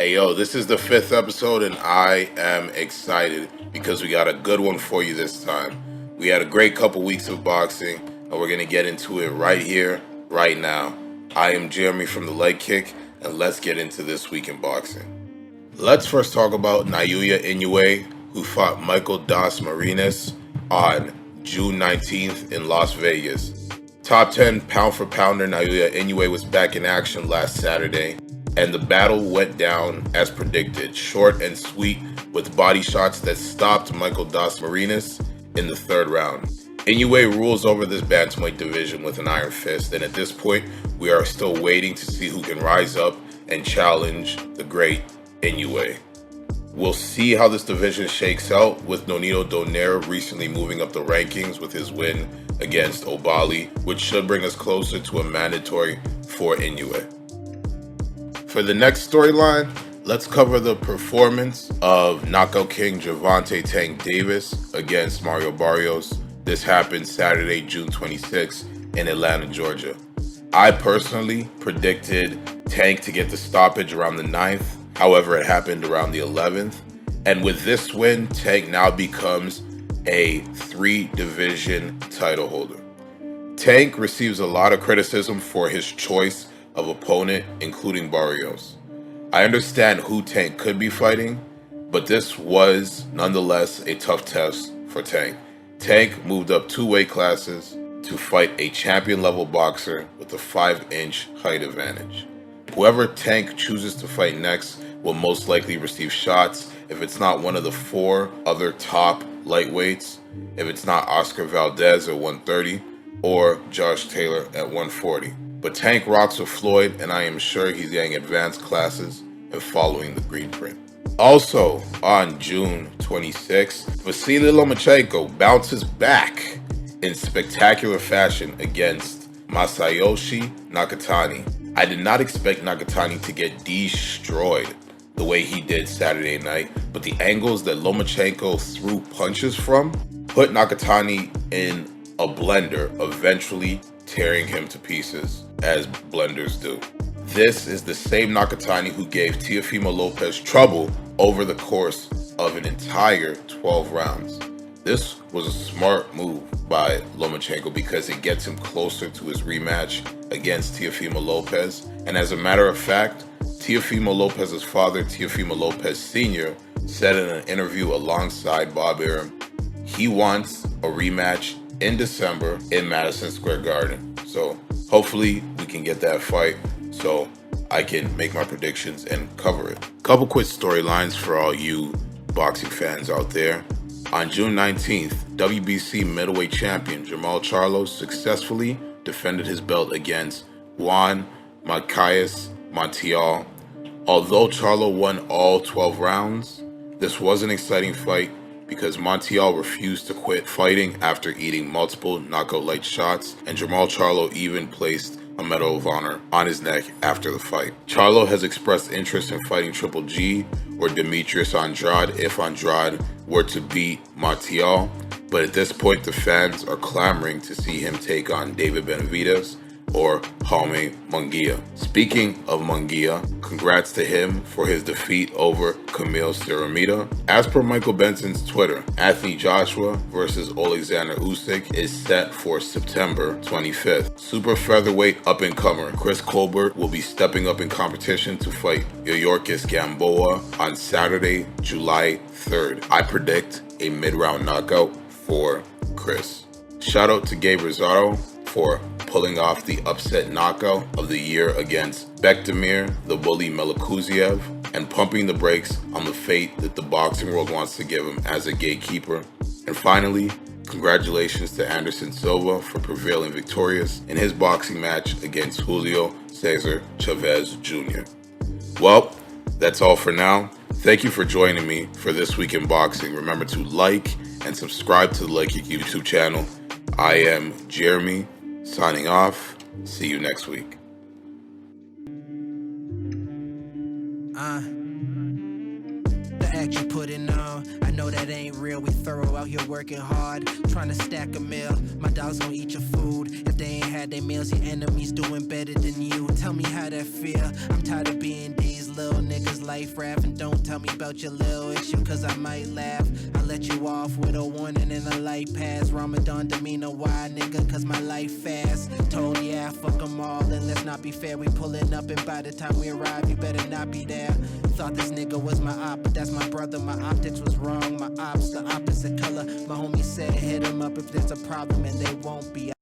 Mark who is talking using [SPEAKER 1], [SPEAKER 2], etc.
[SPEAKER 1] Hey yo, this is the 5th episode and I am excited because we got a good one for you this time. We had a great couple weeks of boxing and we're going to get into it right here, right now. I am Jeremy from The Leg Kick and let's get into this week in boxing. Let's first talk about Nyuya Inui, who fought Michaeldas on June 19th in Las Vegas. Top 10 pound for pounder Nyuya Inui was back in action last Saturday, and the battle went down as predicted, short and sweet, with body shots that stopped Michaeldas in the third round. Inui rules over this bantamweight division with an iron fist, and at this point, we are still waiting to see who can rise up and challenge the great Inui. We'll see how this division shakes out, with Nonito Donaire recently moving up the rankings with his win against Obali, which should bring us closer to a mandatory for Inui. For the next storyline, let's cover the performance of Knockout King Gervonta Tank Davis against Mario Barrios. This happened Saturday, June 26th in Atlanta, Georgia. I personally predicted Tank to get the stoppage around the 9th. However, it happened around the 11th. And with this win, Tank now becomes a 3-division title holder. Tank receives a lot of criticism for his choice of opponent, including Barrios. I understand who Tank could be fighting, but this was nonetheless a tough test for Tank. Tank moved up 2 weight classes to fight a champion-level boxer with a 5-inch height advantage. Whoever Tank chooses to fight next will most likely receive shots if it's not one of the 4 other top lightweights, if it's not Oscar Valdez at 130 or Josh Taylor at 140. But Tank rocks with Floyd, and I am sure he's getting advanced classes and following the green print. Also, on June 26th, Vasily Lomachenko bounces back in spectacular fashion against Masayoshi Nakatani. I did not expect Nakatani to get destroyed the way he did Saturday night, but the angles that Lomachenko threw punches from put Nakatani in a blender, eventually tearing him to pieces, as blenders do. This is the same Nakatani who gave Teofimo Lopez trouble over the course of an entire 12 rounds. This was a smart move by Lomachenko because it gets him closer to his rematch against Teofimo Lopez. And as a matter of fact, Teofimo Lopez's father, Teofimo Lopez Sr., said in an interview alongside Bob Arum, he wants a rematch in December in Madison Square Garden. So hopefully we can get that fight so I can make my predictions and cover it. Couple quick storylines for all you boxing fans out there. On June 19th, WBC middleweight champion Jermall Charlo successfully defended his belt against Juan Macias Montiel. Although Charlo won all 12 rounds, this was an exciting fight because Montiel refused to quit fighting after eating multiple knockout-like shots, and Jermall Charlo even placed a Medal of Honor on his neck after the fight. Charlo has expressed interest in fighting Triple G or Demetrius Andrade if Andrade were to beat Montiel, but at this point the fans are clamoring to see him take on David Benavidez or Jaime Munguia. Speaking of Munguia, congrats to him for his defeat over Camille Ciramita. As per Michael Benson's Twitter, Anthony Joshua versus Alexander Usyk is set for September 25th. Super featherweight up-and-comer Chris Colbert will be stepping up in competition to fight Yuriorkis Gamboa on Saturday, July 3rd. I predict a mid-round knockout for Chris. Shout out to Gabe Rosado for pulling off the upset knockout of the year against Bektemir, the bully Melikuziev, and pumping the brakes on the fate that the boxing world wants to give him as a gatekeeper. And finally, congratulations to Anderson Silva for prevailing victorious in his boxing match against Julio Cesar Chavez Jr. Well, that's all for now. Thank you for joining me for This Week in Boxing. Remember to like and subscribe to the Leg Kick YouTube channel. I am Jeremy, signing off. See you next week.
[SPEAKER 2] The act you putting on, I know that ain't real. We thorough out here working hard, trying to stack a meal. My dogs gon' eat your food if they ain't had their eating meals, your enemies doing better than you. Tell me how that feel. I'm tired of being these little niggas life rap. And don't tell me about your little issue, cause I might laugh. I let you off with a warning and a light pass. Ramadan demeanor, why nigga, cause my life fast. Told yeah, fuck them all and let's not be fair. We pulling up and by the time we arrive, you better not be there. Thought this nigga was my op, but that's my brother. My optics was wrong, my ops the opposite color. My homie said hit him up if there's a problem and they won't be.